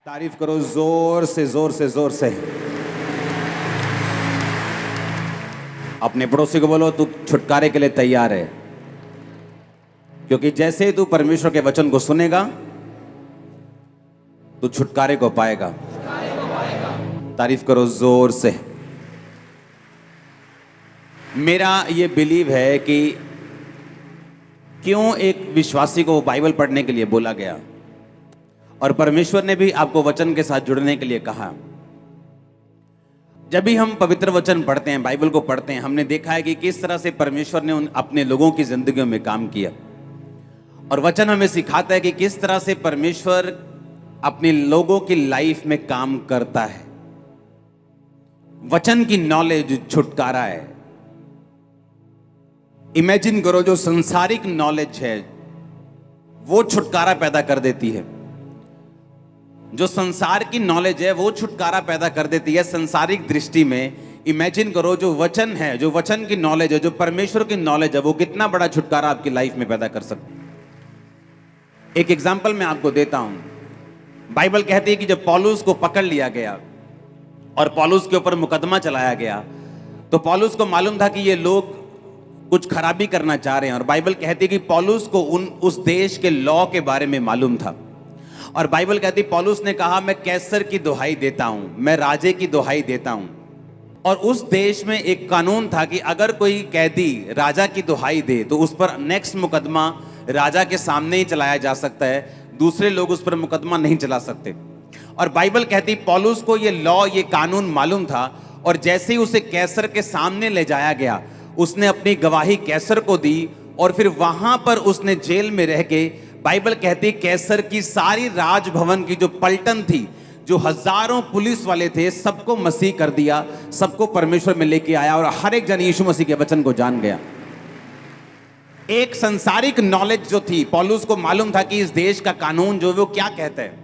तारीफ करो जोर से जोर से जोर से। अपने पड़ोसी को बोलो तू छुटकारे के लिए तैयार है, क्योंकि जैसे ही तू परमेश्वर के वचन को सुनेगा तू छुटकारे को पाएगा। तारीफ करो जोर से। मेरा ये बिलीव है कि क्यों एक विश्वासी को बाइबल पढ़ने के लिए बोला गया और परमेश्वर ने भी आपको वचन के साथ जुड़ने के लिए कहा। जब भी हम पवित्र वचन पढ़ते हैं, बाइबल को पढ़ते हैं, हमने देखा है कि किस तरह से परमेश्वर ने अपने लोगों की जिंदगियों में काम किया, और वचन हमें सिखाता है कि किस तरह से परमेश्वर अपने लोगों की लाइफ में काम करता है। वचन की नॉलेज छुटकारा है। इमेजिन करो, जो संसारिक नॉलेज है वो छुटकारा पैदा कर देती है। जो संसार की नॉलेज है वो छुटकारा पैदा कर देती है संसारिक दृष्टि में। इमेजिन करो, जो वचन है, जो वचन की नॉलेज है, जो परमेश्वर की नॉलेज है, वो कितना बड़ा छुटकारा आपकी लाइफ में पैदा कर सकती है। एक एग्जांपल मैं आपको देता हूं। बाइबल कहती है कि जब पौलुस को पकड़ लिया गया और पौलुस के ऊपर मुकदमा चलाया गया, तो पौलुस को मालूम था कि ये लोग कुछ खराबी करना चाह रहे हैं, और बाइबल कहती है कि पौलुस को उस देश के लॉ के बारे में मालूम था। और बाइबल कहती, पौलुस ने कहा मैं कैसर की दुहाई देता हूं, मैं राजे की दुहाई देता हूं। और उस देश में एक कानून था कि अगर कोई कैदी राजा की दुहाई दे तो उस पर नेक्स्ट मुकदमा राजा के सामने ही चलाया जा सकता है, दूसरे लोग उस पर मुकदमा नहीं चला सकते। और बाइबल कहती पौलुस को ये लॉ, ये कानून मालूम था, और जैसे ही उसे कैसर के सामने ले जाया गया, उसने अपनी गवाही कैसर को दी, और फिर वहां पर उसने जेल में रह के, बाइबल कहती कैसर की सारी राजभवन की जो पलटन थी, जो हजारों पुलिस वाले थे, सबको मसीह कर दिया, सबको परमेश्वर में लेके आया, और हर एक जन यीशु मसीह के वचन को जान गया। एक संसारिक नॉलेज जो थी, पौलुस को मालूम था कि इस देश का कानून जो वो क्या कहता है,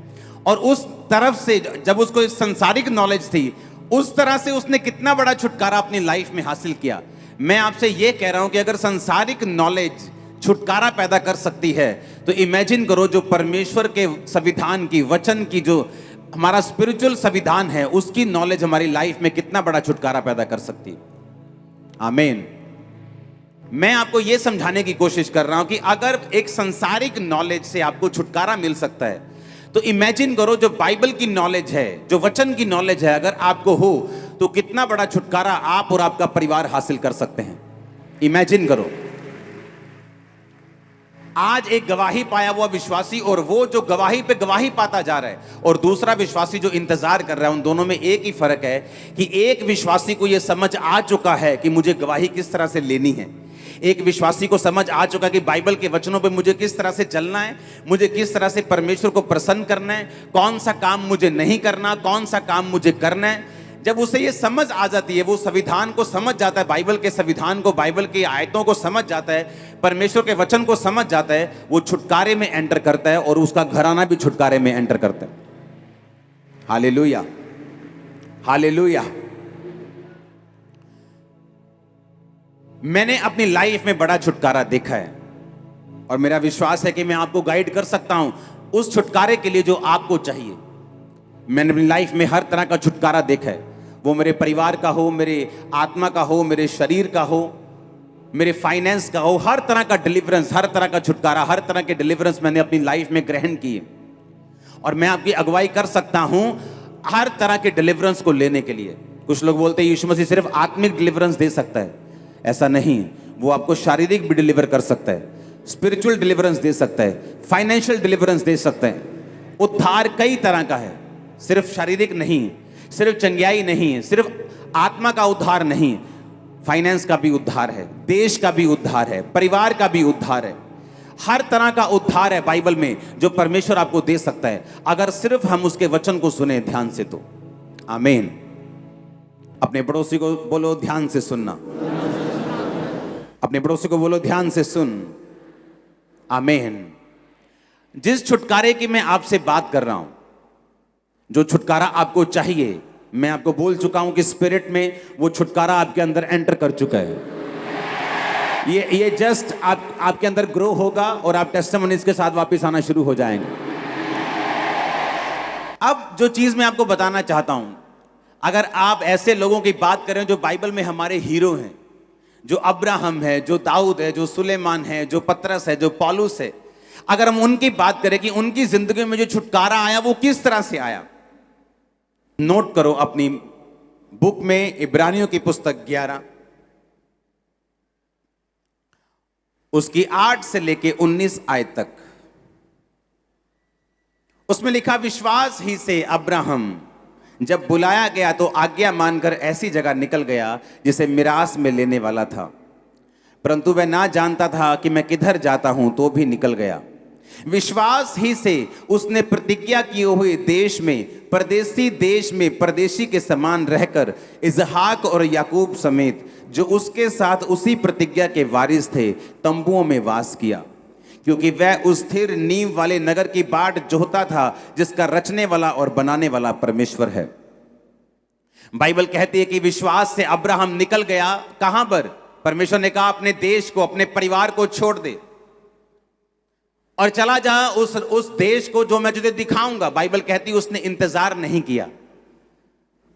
और उस तरफ से जब उसको इस संसारिक नॉलेज थी, उस तरह से उसने कितना बड़ा छुटकारा अपनी लाइफ में हासिल किया। मैं आपसे ये कह रहा हूं कि अगर संसारिक नॉलेज छुटकारा पैदा कर सकती है, तो इमेजिन करो जो परमेश्वर के संविधान की, वचन की, जो हमारा स्पिरिचुअल संविधान है, उसकी नॉलेज हमारी लाइफ में कितना बड़ा छुटकारा पैदा कर सकती है। आमीन। मैं आपको यह समझाने की कोशिश कर रहा हूं कि अगर एक संसारिक नॉलेज से आपको छुटकारा मिल सकता है, तो इमेजिन करो जो बाइबल की नॉलेज है, जो वचन की नॉलेज है, अगर आपको हो तो कितना बड़ा छुटकारा आप और आपका परिवार हासिल कर सकते हैं। इमेजिन करो, आज एक गवाही पाया हुआ विश्वासी और वो जो गवाही पे गवाही पाता जा रहा है, और दूसरा विश्वासी जो इंतजार कर रहा है, उन दोनों में एक ही फर्क है कि एक विश्वासी को यह समझ आ चुका है कि मुझे गवाही किस तरह से लेनी है। एक विश्वासी को समझ आ चुका कि बाइबल के वचनों पे मुझे किस तरह से चलना है, मुझे किस तरह से परमेश्वर को प्रसन्न करना है, कौन सा काम मुझे नहीं करना, कौन सा काम मुझे करना है। जब उसे ये समझ आ जाती है, वो संविधान को समझ जाता है, बाइबल के संविधान को, बाइबल की आयतों को समझ जाता है, परमेश्वर के वचन को समझ जाता है, वो छुटकारे में एंटर करता है, और उसका घराना भी छुटकारे में एंटर करता है। Hallelujah, hallelujah. मैंने अपनी लाइफ में बड़ा छुटकारा देखा है, और मेरा विश्वास है कि मैं आपको गाइड कर सकता हूं उस छुटकारे के लिए जो आपको चाहिए। मैंने अपनी लाइफ में हर तरह का छुटकारा देखा है, वो मेरे परिवार का हो, मेरे आत्मा का हो, मेरे शरीर का हो, मेरे फाइनेंस का हो, हर तरह का डिलीवरेंस, हर तरह का छुटकारा, हर तरह के डिलीवरेंस मैंने अपनी लाइफ में ग्रहण किए। और मैं आपकी अगुवाई कर सकता हूं हर तरह के डिलीवरेंस को लेने के लिए। कुछ लोग बोलते हैं यीशु मसीह सिर्फ आत्मिक डिलीवरेंस दे सकता है, ऐसा नहीं। वो आपको शारीरिक भी डिलीवर कर सकता है, स्पिरिचुअल डिलीवरेंस दे सकता है, फाइनेंशियल डिलीवरेंस दे सकता है। उद्धार कई तरह का है, सिर्फ शारीरिक नहीं, सिर्फ चंगियाई नहीं, सिर्फ आत्मा का उद्धार नहीं, फाइनेंस का भी उद्धार है, देश का भी उद्धार है, परिवार का भी उद्धार है। हर तरह का उद्धार है बाइबल में जो परमेश्वर आपको दे सकता है, अगर सिर्फ हम उसके वचन को सुने ध्यान से तो। आमीन। अपने पड़ोसी को बोलो ध्यान से सुनना, अपने पड़ोसी को बोलो ध्यान से सुन। आमीन। जिस छुटकारे की मैं आपसे बात कर रहा हूं, जो छुटकारा आपको चाहिए, मैं आपको बोल चुका हूं कि स्पिरिट में वो छुटकारा आपके अंदर एंटर कर चुका है। ये जस्ट आपके अंदर ग्रो होगा और आप टेस्टिमनीज के साथ वापस आना शुरू हो जाएंगे। अब जो चीज मैं आपको बताना चाहता हूं, अगर आप ऐसे लोगों की बात करें जो बाइबल में हमारे हीरो हैं, जो अब्राहम है, जो दाऊद है, जो सुलेमान है, जो पतरस है, जो पौलुस है, अगर हम उनकी बात करें कि उनकी जिंदगी में जो छुटकारा आया वो किस तरह से आया, नोट करो अपनी बुक में इब्रानियों की पुस्तक 11 उसकी 8 से लेके 19 आयत तक। उसमें लिखा, विश्वास ही से अब्राहम जब बुलाया गया तो आज्ञा मानकर ऐसी जगह निकल गया जिसे मिरास में लेने वाला था, परंतु वह ना जानता था कि मैं किधर जाता हूं, तो भी निकल गया। विश्वास ही से उसने प्रतिज्ञा किए हुए देश में, परदेसी देश में परदेशी के समान रहकर इसहाक और याकूब समेत जो उसके साथ उसी प्रतिज्ञा के वारिस थे तंबुओं में वास किया, क्योंकि वह उस स्थिर नींव वाले नगर की बाट जोहता था जिसका रचने वाला और बनाने वाला परमेश्वर है। बाइबल कहती है कि विश्वास से अब्राहम निकल गया। कहां पर? परमेश्वर ने कहा अपने देश को, अपने परिवार को छोड़ दे और चला जा उस देश को जो मैं तुझे दिखाऊंगा। बाइबल कहती है उसने इंतजार नहीं किया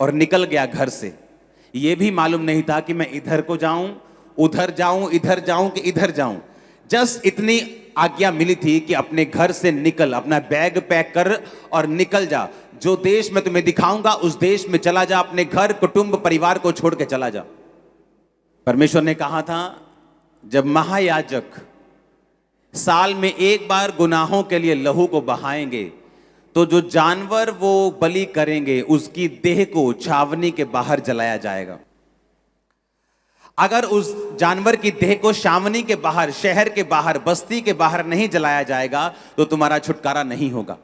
और निकल गया घर से। यह भी मालूम नहीं था कि मैं इधर को जाऊं, उधर जाऊं, इधर जाऊं कि इधर जाऊं। जस्ट इतनी आज्ञा मिली थी कि अपने घर से निकल, अपना बैग पैक कर और निकल जा। जो देश मैं तुम्हें दिखाऊंगा उस देश में चला जा, अपने घर, कुटुंब, परिवार को छोड़ के चला जा। परमेश्वर ने कहा था जब महायाजक साल में एक बार गुनाहों के लिए लहू को बहाएंगे तो जो जानवर वो बलि करेंगे उसकी देह को छावनी के बाहर जलाया जाएगा। अगर उस जानवर की देह को छावनी के बाहर, शहर के बाहर, बस्ती के बाहर नहीं जलाया जाएगा तो तुम्हारा छुटकारा नहीं होगा।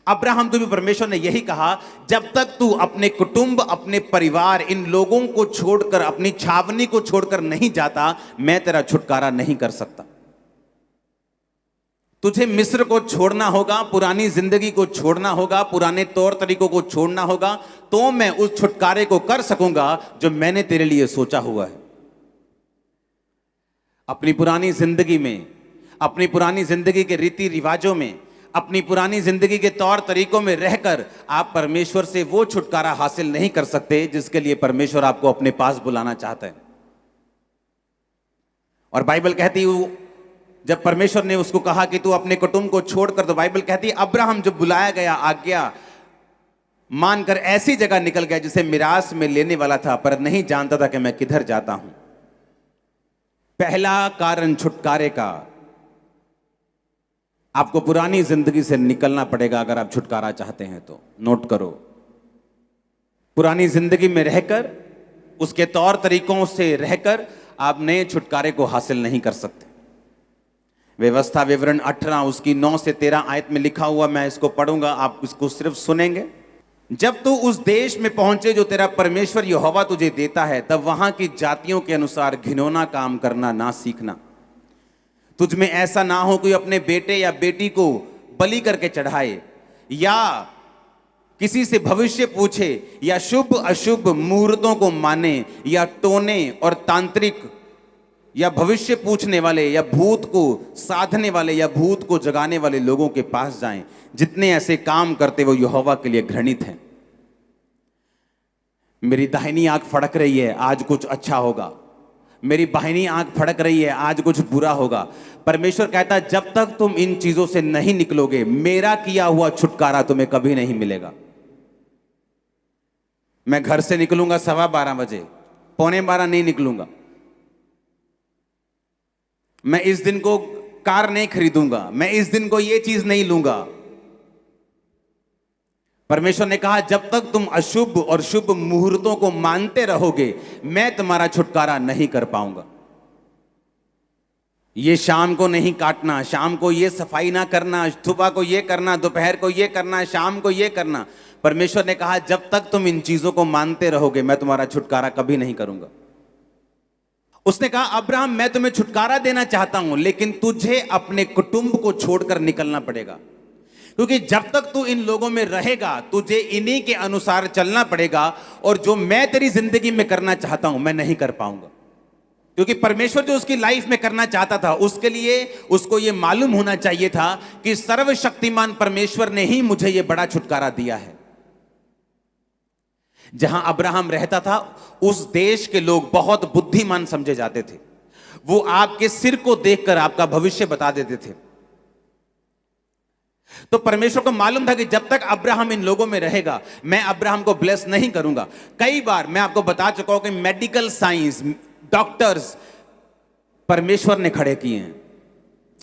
अब्राहम को भी परमेश्वर ने यही कहा, जब तक तू अपने कुटुंब, अपने परिवार, इन लोगों को छोड़कर, अपनी छावनी को छोड़कर नहीं जाता, मैं तेरा छुटकारा नहीं कर सकता। तुझे मिस्र को छोड़ना होगा, पुरानी जिंदगी को छोड़ना होगा, पुराने तौर तरीकों को छोड़ना होगा, तो मैं उस छुटकारे को कर सकूंगा जो मैंने तेरे लिए सोचा हुआ है। अपनी पुरानी जिंदगी में, अपनी पुरानी जिंदगी के रीति रिवाजों में, अपनी पुरानी जिंदगी के तौर तरीकों में रहकर आप परमेश्वर से वो छुटकारा हासिल नहीं कर सकते जिसके लिए परमेश्वर आपको अपने पास बुलाना चाहता है। और बाइबल कहती है जब परमेश्वर ने उसको कहा कि तू अपने कुटुंब को छोड़कर, तो बाइबल कहती है अब्राहम जब बुलाया गया, आज्ञा मानकर ऐसी जगह निकल गया जिसे मिरास में लेने वाला था, पर नहीं जानता था कि मैं किधर जाता हूं। पहला कारण छुटकारे का, आपको पुरानी जिंदगी से निकलना पड़ेगा अगर आप छुटकारा चाहते हैं तो। नोट करो, पुरानी जिंदगी में रहकर, उसके तौर तरीकों से रहकर आप नए छुटकारे को हासिल नहीं कर सकते। व्यवस्था विवरण 18 उसकी 9 से 13 आयत में लिखा हुआ, मैं इसको पढ़ूंगा, आप इसको सिर्फ सुनेंगे। जब तू उस देश में पहुंचे जो तेरा परमेश्वर यहोवा तुझे देता है, तब वहां की जातियों के अनुसार घिनौना काम करना ना सीखना। तुझ में ऐसा ना हो कोई अपने बेटे या बेटी को बलि करके चढ़ाए, या किसी से भविष्य पूछे, या शुभ अशुभ मुहूर्तों को माने, या टोने और तांत्रिक, या भविष्य पूछने वाले, या भूत को साधने वाले, या भूत को जगाने वाले लोगों के पास जाएं। जितने ऐसे काम करते वो यहोवा के लिए घृणित हैं। मेरी दाहिनी आंख फड़क रही है, आज कुछ अच्छा होगा। मेरी बाहिनी आंख फड़क रही है, आज कुछ बुरा होगा। परमेश्वर कहता है जब तक तुम इन चीजों से नहीं निकलोगे, मेरा किया हुआ छुटकारा तुम्हें कभी नहीं मिलेगा। मैं घर से निकलूंगा 12:15 बजे, 11:45 नहीं निकलूंगा। मैं इस दिन को कार नहीं खरीदूंगा, मैं इस दिन को ये चीज नहीं लूंगा। परमेश्वर ने कहा जब तक तुम अशुभ और शुभ मुहूर्तों को मानते रहोगे, मैं तुम्हारा छुटकारा नहीं कर पाऊंगा। ये शाम को नहीं काटना, शाम को ये सफाई ना करना, सुबह को ये करना, दोपहर को ये करना, शाम को ये करना। परमेश्वर ने कहा जब तक तुम इन चीजों को मानते रहोगे, मैं तुम्हारा छुटकारा कभी नहीं करूंगा। उसने कहा अब्राहम मैं तुम्हें छुटकारा देना चाहता हूं, लेकिन तुझे अपने कुटुंब को छोड़कर निकलना पड़ेगा, क्योंकि जब तक तू इन लोगों में रहेगा तुझे इन्हीं के अनुसार चलना पड़ेगा, और जो मैं तेरी जिंदगी में करना चाहता हूं मैं नहीं कर पाऊंगा। क्योंकि परमेश्वर जो उसकी लाइफ में करना चाहता था, उसके लिए उसको यह मालूम होना चाहिए था कि सर्वशक्तिमान परमेश्वर ने ही मुझे यह बड़ा छुटकारा दिया है। जहां अब्राहम रहता था, उस देश के लोग बहुत बुद्धिमान समझे जाते थे। वो आपके सिर को देखकर आपका भविष्य बता देते थे। तो परमेश्वर को मालूम था कि जब तक अब्राहम इन लोगों में रहेगा, मैं अब्राहम को ब्लेस नहीं करूंगा। कई बार मैं आपको बता चुका हूं कि मेडिकल साइंस, डॉक्टर्स परमेश्वर ने खड़े किए हैं।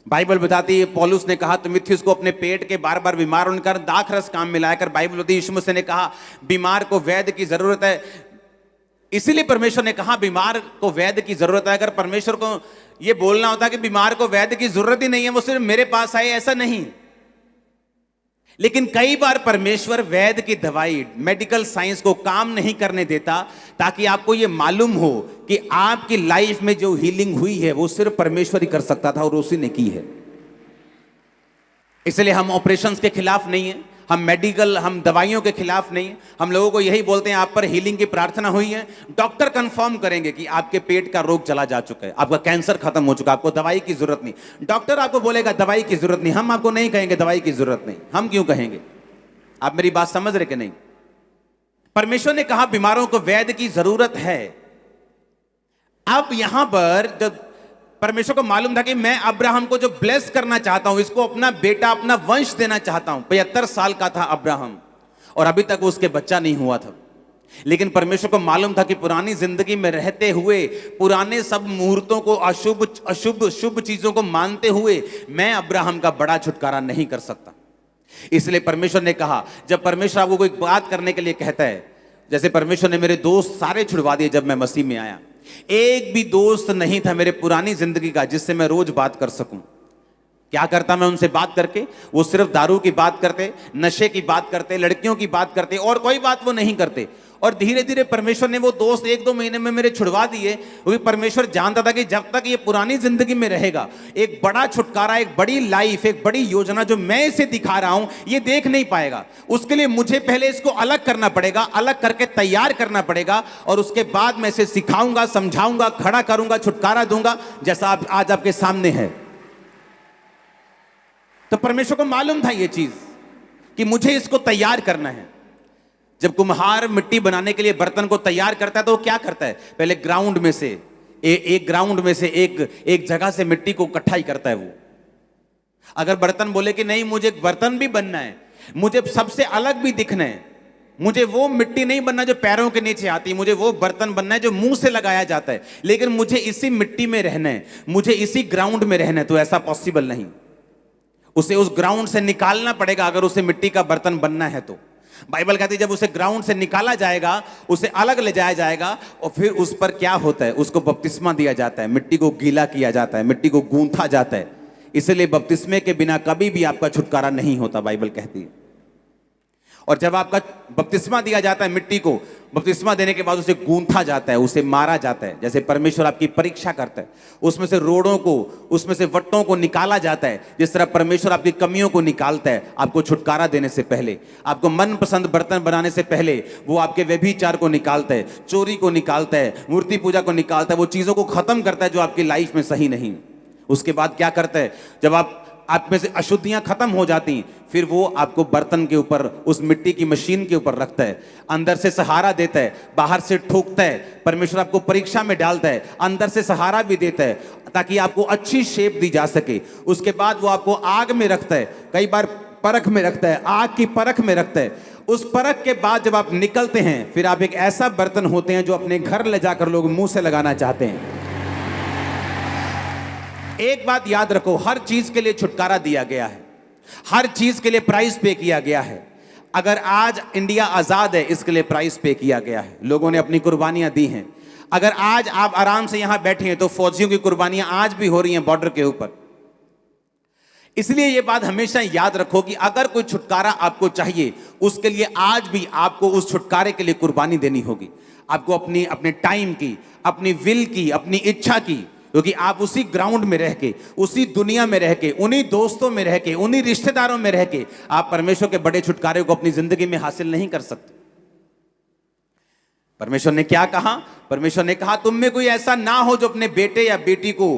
बाइबल बताती है, पौलुस ने कहा तिमुथियुस को अपने पेट के बार बार बीमार होने कारण दाखरस काम में लाकर, बाइबल बताती है यीशु मसीह ने कहा बीमार को वैद्य की जरूरत है। इसीलिए परमेश्वर ने कहा बीमार को वैद्य की जरूरत है। अगर परमेश्वर को यह बोलना होता कि बीमार को वैद्य की जरूरत ही नहीं है, वो सिर्फ मेरे पास आए, ऐसा नहीं। लेकिन कई बार परमेश्वर वैद्य की दवाई, मेडिकल साइंस को काम नहीं करने देता, ताकि आपको यह मालूम हो कि आपकी लाइफ में जो हीलिंग हुई है वो सिर्फ परमेश्वर ही कर सकता था और उसी ने की है। इसलिए हम ऑपरेशंस के खिलाफ नहीं है, हम दवाइयों के खिलाफ नहीं है। हम लोगों को यही बोलते हैं आप पर हीलिंग की प्रार्थना हुई है, डॉक्टर कंफर्म करेंगे कि आपके पेट का रोग चला जा चुका है, आपका कैंसर खत्म हो चुका है, आपको दवाई की जरूरत नहीं। डॉक्टर आपको बोलेगा दवाई की जरूरत नहीं, हम आपको नहीं कहेंगे दवाई की जरूरत नहीं। हम क्यों कहेंगे? आप मेरी बात समझ रहे कि नहीं? परमेश्वर ने कहा बीमारों को वैद्य की जरूरत है। अब यहां पर जब परमेश्वर को मालूम था कि मैं अब्राहम को जो ब्लेस करना चाहता हूं, इसको अपना बेटा, अपना वंश देना चाहता हूं। 75 साल का था अब्राहम और अभी तक उसके बच्चा नहीं हुआ था। लेकिन परमेश्वर को मालूम था कि पुरानी जिंदगी में रहते हुए, पुराने सब मुहूर्तों को, अशुभ अशुभ शुभ चीजों को मानते हुए मैं अब्राहम का बड़ा छुटकारा नहीं कर सकता। इसलिए परमेश्वर ने कहा, जब परमेश्वर आपको कोई बात करने के लिए कहता है, जैसे परमेश्वर ने मेरे दोस्त सारे छुड़वा दिए जब मैं मसीह में आया, एक भी दोस्त नहीं था मेरे पुरानी जिंदगी का जिससे मैं रोज बात कर सकूं। क्या करता मैं उनसे बात करके? वो सिर्फ दारू की बात करते, नशे की बात करते, लड़कियों की बात करते, और कोई बात वो नहीं करते। और धीरे धीरे परमेश्वर ने वो दोस्त 1-2 महीने में मेरे छुड़वा दिए, क्योंकि परमेश्वर जानता था कि जब तक ये पुरानी जिंदगी में रहेगा, एक बड़ा छुटकारा, एक बड़ी लाइफ, एक बड़ी योजना जो मैं इसे दिखा रहा हूं, ये देख नहीं पाएगा। उसके लिए मुझे पहले इसको अलग करना पड़ेगा, अलग करके तैयार करना पड़ेगा, और उसके बाद मैं इसे सिखाऊंगा, समझाऊंगा, खड़ा करूंगा, छुटकारा दूंगा, जैसा आज आपके सामने है। तो परमेश्वर को मालूम था ये चीज कि मुझे इसको तैयार करना है। जब कुम्हार मिट्टी बनाने के लिए बर्तन को तैयार करता है तो वो क्या करता है? पहले ग्राउंड में से एक ग्राउंड में से एक जगह से मिट्टी को इकट्ठा ही करता है वो। अगर बर्तन बोले कि नहीं मुझे बर्तन भी बनना है, मुझे सबसे अलग भी दिखना है, मुझे वो मिट्टी नहीं बनना जो पैरों के नीचे आती, मुझे वो बर्तन बनना है जो मुंह से लगाया जाता है, लेकिन मुझे इसी मिट्टी में रहना है, मुझे इसी ग्राउंड में रहना है, तो ऐसा पॉसिबल नहीं। उसे उस ग्राउंड से निकालना पड़ेगा अगर उसे मिट्टी का बर्तन बनना है तो। बाइबल कहती है जब उसे ग्राउंड से निकाला जाएगा, उसे अलग ले जाया जाएगा, और फिर उस पर क्या होता है? उसको बपतिस्मा दिया जाता है, मिट्टी को गीला किया जाता है, मिट्टी को गूंथा जाता है। इसलिए बपतिस्मे के बिना कभी भी आपका छुटकारा नहीं होता, बाइबल कहती है। और जब आपका बपतिस्मा दिया जाता है, मिट्टी को बपतिस्मा देने के बाद उसे गूंथा जाता है, उसे मारा जाता है, जैसे परमेश्वर आपकी परीक्षा करता है, उसमें से रोड़ों को, उसमें से वट्टों को निकाला जाता है, जिस तरह परमेश्वर आपकी कमियों को निकालता है। आपको छुटकारा देने से पहले, आपको मनपसंद बर्तन बनाने से पहले वो आपके व्यभिचार को निकालता है, चोरी को निकालता है, मूर्ति पूजा को निकालता है, वो चीजों को खत्म करता है जो आपकी लाइफ में सही नहीं। उसके बाद क्या करता है? जब आप में से अशुद्धियां खत्म हो जाती, फिर वो आपको बर्तन के ऊपर, उस मिट्टी की मशीन के ऊपर रखता है, अंदर से सहारा देता है, बाहर से ठोकता है। परमेश्वर आपको परीक्षा में डालता है, अंदर से सहारा भी देता है ताकि आपको अच्छी शेप दी जा सके। उसके बाद वो आपको आग में रखता है, कई बार परख में रखता है, आग की परख में रखता है। उस परख के बाद जब आप निकलते हैं, फिर आप एक ऐसा बर्तन होते हैं जो अपने घर ले जाकर लोग मुंह से लगाना चाहते हैं। एक बात याद रखो, हर चीज के लिए छुटकारा दिया गया है, हर चीज के लिए प्राइस पे किया गया है। अगर आज इंडिया आजाद है, इसके लिए प्राइस पे किया गया है, लोगों ने अपनी कुर्बानियां दी हैं। अगर आज आप आराम से यहां बैठे हैं तो फौजियों की कुर्बानियां आज भी हो रही हैं बॉर्डर के ऊपर। इसलिए यह बात हमेशा याद रखो कि अगर कोई छुटकारा आपको चाहिए, उसके लिए आज भी आपको उस छुटकारे के लिए कुर्बानी देनी होगी। आपको अपने टाइम की, अपनी विल की, अपनी इच्छा की, क्योंकि आप उसी ग्राउंड में रह के, उसी दुनिया में रह के, उन्हीं दोस्तों में रह के, उन्हीं रिश्तेदारों में रह के आप परमेश्वर के बड़े छुटकारे को अपनी जिंदगी में हासिल नहीं कर सकते। परमेश्वर ने क्या कहा? परमेश्वर ने कहा तुम में कोई ऐसा ना हो जो अपने बेटे या बेटी को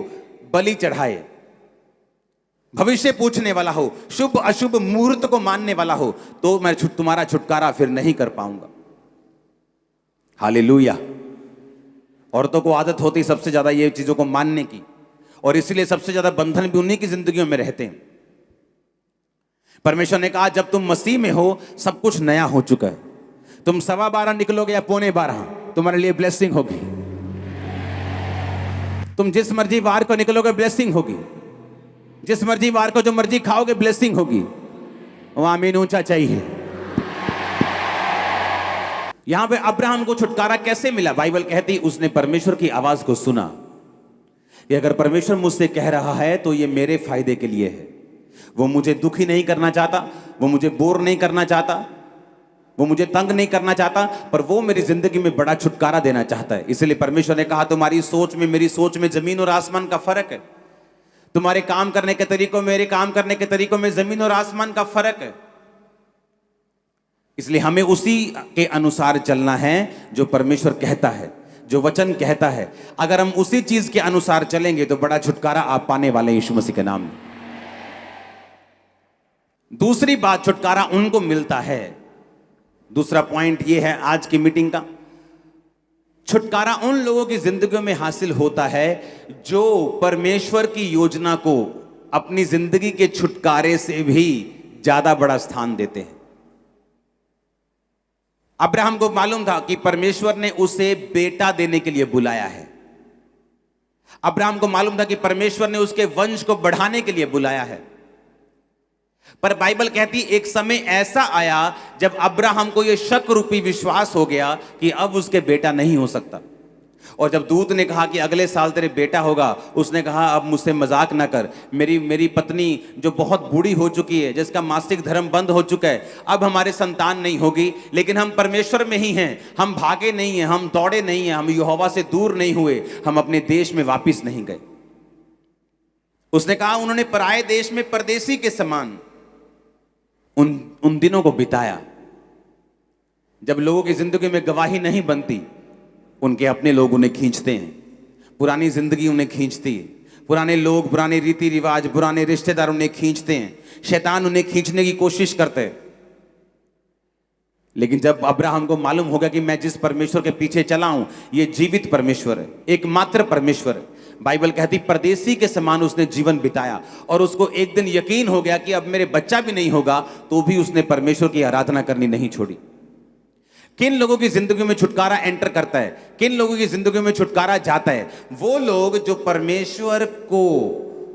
बलि चढ़ाए, भविष्य पूछने वाला हो, शुभ अशुभ मुहूर्त को मानने वाला हो, तो मैं तुम्हारा छुटकारा फिर नहीं कर पाऊंगा। हालेलुया। औरतों को आदत होती सबसे ज्यादा ये चीजों को मानने की, और इसलिए सबसे ज्यादा बंधन भी उन्हीं की जिंदगियों में रहते हैं। परमेश्वर ने कहा जब तुम मसीह में हो सब कुछ नया हो चुका है। तुम 12:15 निकलोगे या 11:15, तुम्हारे लिए ब्लेसिंग होगी। तुम जिस मर्जी वार को निकलोगे ब्लेसिंग होगी। जिस मर्जी वार को जो मर्जी खाओगे ब्लेसिंग होगी। वो आमीन ऊंचा चाहिए। यहां पे अब्राहम को छुटकारा कैसे मिला? बाइबल कहती उसने परमेश्वर की आवाज को सुना कि अगर परमेश्वर मुझसे कह रहा है तो ये मेरे फायदे के लिए है। वो मुझे दुखी नहीं करना चाहता, वो मुझे बोर नहीं करना चाहता, वो मुझे तंग नहीं करना चाहता, पर वो मेरी जिंदगी में बड़ा छुटकारा देना चाहता है। इसलिए परमेश्वर ने कहा तुम्हारी सोच में मेरी सोच में जमीन और आसमान का फर्क है। तुम्हारे काम करने के तरीकों मेरे काम करने के तरीकों में जमीन और आसमान का फर्क है। इसलिए हमें उसी के अनुसार चलना है जो परमेश्वर कहता है, जो वचन कहता है। अगर हम उसी चीज के अनुसार चलेंगे तो बड़ा छुटकारा आप पाने वाले यीशु मसीह के नाम में। दूसरी बात, छुटकारा उनको मिलता है। दूसरा पॉइंट यह है आज की मीटिंग का, छुटकारा उन लोगों की जिंदगियों में हासिल होता है जो परमेश्वर की योजना को अपनी जिंदगी के छुटकारे से भी ज्यादा बड़ा स्थान देते हैं। अब्राहम को मालूम था कि परमेश्वर ने उसे बेटा देने के लिए बुलाया है। अब्राहम को मालूम था कि परमेश्वर ने उसके वंश को बढ़ाने के लिए बुलाया है। पर बाइबल कहती एक समय ऐसा आया जब अब्राहम को यह शक रूपी विश्वास हो गया कि अब उसके बेटा नहीं हो सकता। और जब दूत ने कहा कि अगले साल तेरे बेटा होगा, उसने कहा अब मुझसे मजाक ना कर। मेरी पत्नी जो बहुत बूढ़ी हो चुकी है, जिसका मासिक धर्म बंद हो चुका है, अब हमारे संतान नहीं होगी। लेकिन हम परमेश्वर में ही हैं, हम भागे नहीं हैं, हम दौड़े नहीं हैं, हम यहोवा से दूर नहीं हुए, हम अपने देश में वापिस नहीं गए। उसने कहा उन्होंने पराये देश में परदेसी के समान उन दिनों को बिताया जब लोगों की जिंदगी में गवाही नहीं बनती। उनके अपने लोग उन्हें खींचते हैं, पुरानी जिंदगी उन्हें खींचती है, पुराने लोग, पुराने रीति रिवाज, पुराने रिश्तेदार उन्हें खींचते हैं, शैतान उन्हें खींचने की कोशिश करते हैं। लेकिन जब अब्राहम को मालूम हो गया कि मैं जिस परमेश्वर के पीछे चला हूं ये जीवित परमेश्वर है, एकमात्र परमेश्वर है, बाइबल कहती परदेसी के समान उसने जीवन बिताया। और उसको एक दिन यकीन हो गया कि अब मेरे बच्चा भी नहीं होगा, तो भी उसने परमेश्वर की आराधना करनी नहीं छोड़ी। किन लोगों की जिंदगी में छुटकारा एंटर करता है, किन लोगों की जिंदगी में छुटकारा जाता है? वो लोग जो परमेश्वर को,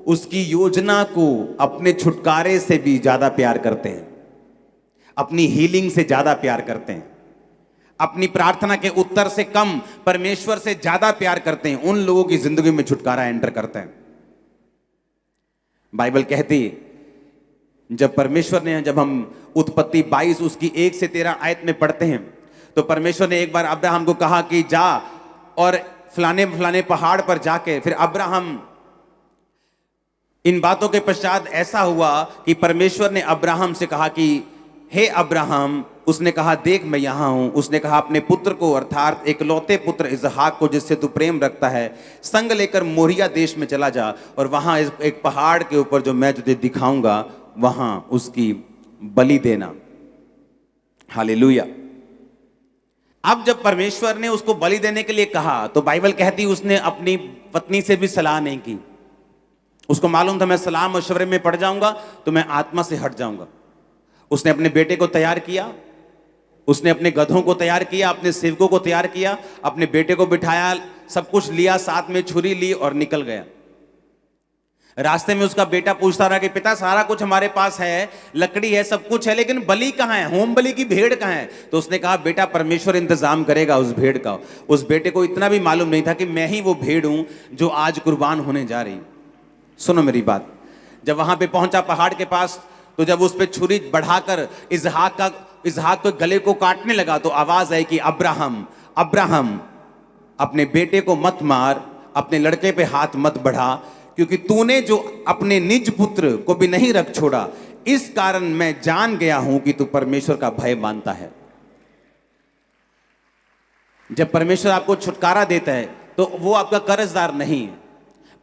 उसकी योजना को अपने छुटकारे से भी ज्यादा प्यार करते हैं, अपनी हीलिंग से ज्यादा प्यार करते हैं, अपनी प्रार्थना के उत्तर से कम परमेश्वर से ज्यादा प्यार करते हैं। उन लोगों की जिंदगी में छुटकारा एंटर करते हैं। बाइबल कहती जब परमेश्वर ने, जब हम उत्पत्ति 22 उसकी 1 से 13 आयत में पढ़ते हैं, तो परमेश्वर ने एक बार अब्राहम को कहा कि जा और फलाने फलाने पहाड़ पर जाके, फिर अब्राहम, इन बातों के पश्चात ऐसा हुआ कि परमेश्वर ने अब्राहम से कहा कि हे अब्राहम, उसने कहा देख मैं यहां हूं। उसने कहा अपने पुत्र को, अर्थात एकलौते पुत्र इसहाक को जिससे तू प्रेम रखता है, संग लेकर मोरिया देश में चला जा और वहां एक पहाड़ के ऊपर जो मैं तुझे दिखाऊंगा वहां उसकी बलि देना। हालेलुया। अब जब परमेश्वर ने उसको बलि देने के लिए कहा तो बाइबल कहती उसने अपनी पत्नी से भी सलाह नहीं की। उसको मालूम था मैं सलाह मशवरे में पड़ जाऊंगा तो मैं आत्मा से हट जाऊंगा। उसने अपने बेटे को तैयार किया, उसने अपने गधों को तैयार किया, अपने सेवकों को तैयार किया, अपने बेटे को बिठाया, सब कुछ लिया, साथ में छुरी ली और निकल गया। रास्ते में उसका बेटा पूछता रहा कि पिता सारा कुछ हमारे पास है, लकड़ी है, सब कुछ है, लेकिन बलि कहाँ है, होम बलि की भेड़ कहाँ है? तो उसने कहा बेटा परमेश्वर इंतजाम करेगा उस भेड़ का। उस बेटे को इतना भी मालूम नहीं था कि मैं ही वो भेड़ हूं जो आज कुर्बान होने जा रही। सुनो मेरी बात, जब वहां पे पहुंचा पहाड़ के पास, तो जब उस पे छुरी बढ़ाकर इसहाक के गले को काटने लगा तो आवाज आई कि अब्राहम, अब्राहम, अपने बेटे को मत मार, अपने लड़के पे हाथ मत बढ़ा, क्योंकि तूने जो अपने निज पुत्र को भी नहीं रख छोड़ा, इस कारण मैं जान गया हूं कि तू परमेश्वर का भय मानता है। जब परमेश्वर आपको छुटकारा देता है तो वो आपका कर्जदार नहीं है।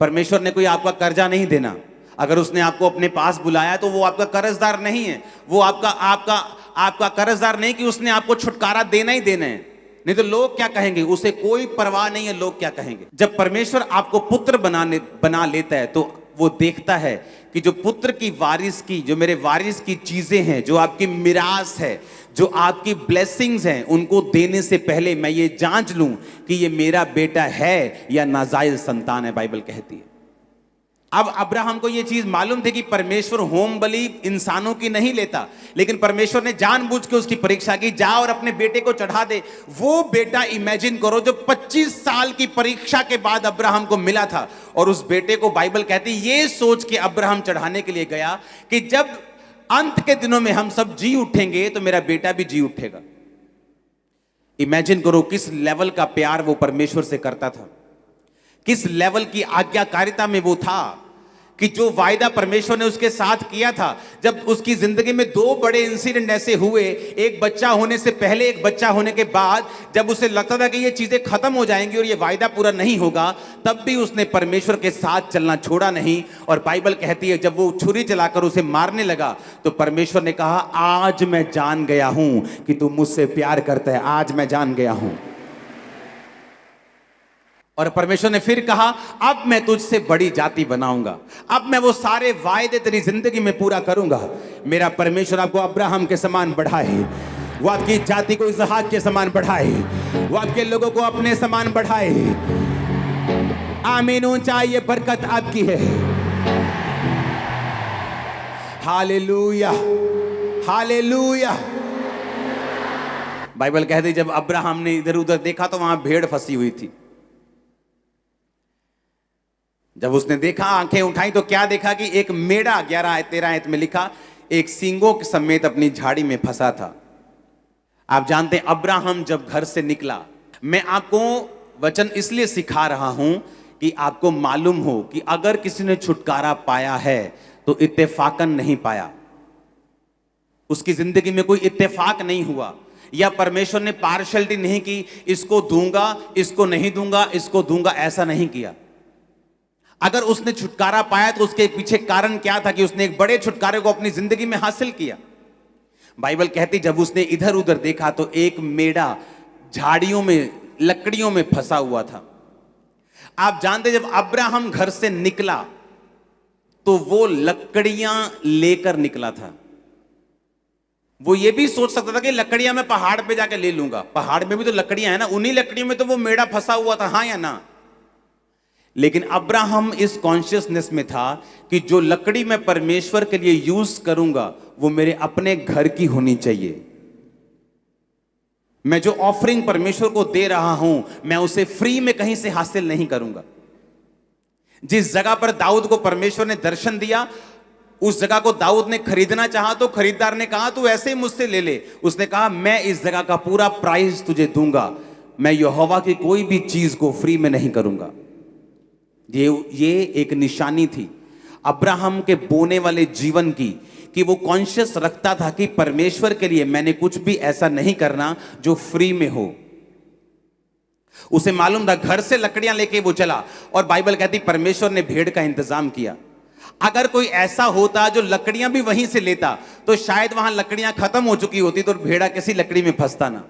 परमेश्वर ने कोई आपका कर्जा नहीं देना। अगर उसने आपको अपने पास बुलाया तो वो आपका कर्जदार नहीं है। वो आपका कर्जदार नहीं कि उसने आपको छुटकारा देना ही देना है। नहीं तो लोग क्या कहेंगे, उसे कोई परवाह नहीं है लोग क्या कहेंगे। जब परमेश्वर आपको पुत्र बना लेता है तो वो देखता है कि जो पुत्र की वारिस की, जो मेरे वारिस की चीजें हैं, जो आपकी मिरास है, जो आपकी ब्लेसिंग्स हैं, उनको देने से पहले मैं ये जांच लूं कि ये मेरा बेटा है या नाजायज संतान है, बाइबल कहती है। अब अब्राहम को ये चीज मालूम थी कि परमेश्वर होम बलि इंसानों की नहीं लेता, लेकिन परमेश्वर ने जानबूझ के उसकी परीक्षा की, जा और अपने बेटे को चढ़ा दे। वो बेटा इमेजिन करो जो 25 साल की परीक्षा के बाद अब्राहम को मिला था, और उस बेटे को बाइबल कहती ये सोच के अब्राहम चढ़ाने के लिए गया कि जब अंत के दिनों में हम सब जी उठेंगे तो मेरा बेटा भी जी उठेगा। इमेजिन करो किस लेवल का प्यार वो परमेश्वर से करता था, किस लेवल की आज्ञाकारिता में वो था कि जो वायदा परमेश्वर ने उसके साथ किया था। जब उसकी जिंदगी में दो बड़े इंसिडेंट ऐसे हुए, एक बच्चा होने से पहले, एक बच्चा होने के बाद, जब उसे लगता था कि ये चीजें खत्म हो जाएंगी और ये वायदा पूरा नहीं होगा, तब भी उसने परमेश्वर के साथ चलना छोड़ा नहीं। और बाइबल कहती है जब वो छुरी चलाकर उसे मारने लगा तो परमेश्वर ने कहा आज मैं जान गया हूं कि तू मुझसे प्यार करता है, आज मैं जान गया हूं। और परमेश्वर ने फिर कहा अब मैं तुझसे बड़ी जाति बनाऊंगा, अब मैं वो सारे वायदे तेरी जिंदगी में पूरा करूंगा। मेरा परमेश्वर आपको अब्राहम के समान बढ़ाए, वो आपकी जाति को इसहाक के समान बढ़ाए, वो आपके लोगों को अपने समान बढ़ाए। आमीन। ऊंचाई ये बरकत आपकी है। Hallelujah, hallelujah. बाइबल कहती है जब अब्राहम ने इधर उधर देखा तो वहां भेड़ फंसी हुई थी। जब उसने देखा, आंखें उठाई तो क्या देखा कि एक मेढ़ा, 11-13 आयत में लिखा, एक सींगों के समेत अपनी झाड़ी में फंसा था। आप जानते हैं अब्राहम जब घर से निकला, मैं आपको वचन इसलिए सिखा रहा हूं कि आपको मालूम हो कि अगर किसी ने छुटकारा पाया है तो इत्तेफाकन नहीं पाया। उसकी जिंदगी में कोई इत्तेफाक नहीं हुआ, या परमेश्वर ने पार्शलिटी नहीं की, इसको दूंगा, इसको नहीं दूंगा, इसको दूंगा, ऐसा नहीं किया। अगर उसने छुटकारा पाया तो उसके पीछे कारण क्या था कि उसने एक बड़े छुटकारे को अपनी जिंदगी में हासिल किया। बाइबल कहती जब उसने इधर उधर देखा तो एक मेढ़ा झाड़ियों में, लकड़ियों में फंसा हुआ था। आप जानते जब अब्राहम घर से निकला तो वो लकड़ियां लेकर निकला था। वो ये भी सोच सकता था कि लकड़ियां मैं पहाड़ पे जाके ले लूंगा, पहाड़ में भी तो लकड़ियां है ना, उन्हीं लकड़ियों में तो वो मेढ़ा फंसा हुआ था, हाँ या ना। लेकिन अब्राहम इस कॉन्शियसनेस में था कि जो लकड़ी मैं परमेश्वर के लिए यूज करूंगा वो मेरे अपने घर की होनी चाहिए। मैं जो ऑफरिंग परमेश्वर को दे रहा हूं मैं उसे फ्री में कहीं से हासिल नहीं करूंगा। जिस जगह पर दाऊद को परमेश्वर ने दर्शन दिया उस जगह को दाऊद ने खरीदना चाहा तो खरीदार ने कहा तू ऐसे ही मुझसे ले ले। उसने कहा मैं इस जगह का पूरा प्राइस तुझे दूंगा, मैं यहोवा की कोई भी चीज को फ्री में नहीं करूंगा। ये एक निशानी थी अब्राहम के बोने वाले जीवन की, कि वो कॉन्शियस रखता था कि परमेश्वर के लिए मैंने कुछ भी ऐसा नहीं करना जो फ्री में हो। उसे मालूम था, घर से लकड़ियां लेके वो चला और बाइबल कहती परमेश्वर ने भेड़ का इंतजाम किया। अगर कोई ऐसा होता जो लकड़ियां भी वहीं से लेता तो शायद वहां लकड़ियां खत्म हो चुकी होती तो भेड़ा किसी लकड़ी में फंसता ना।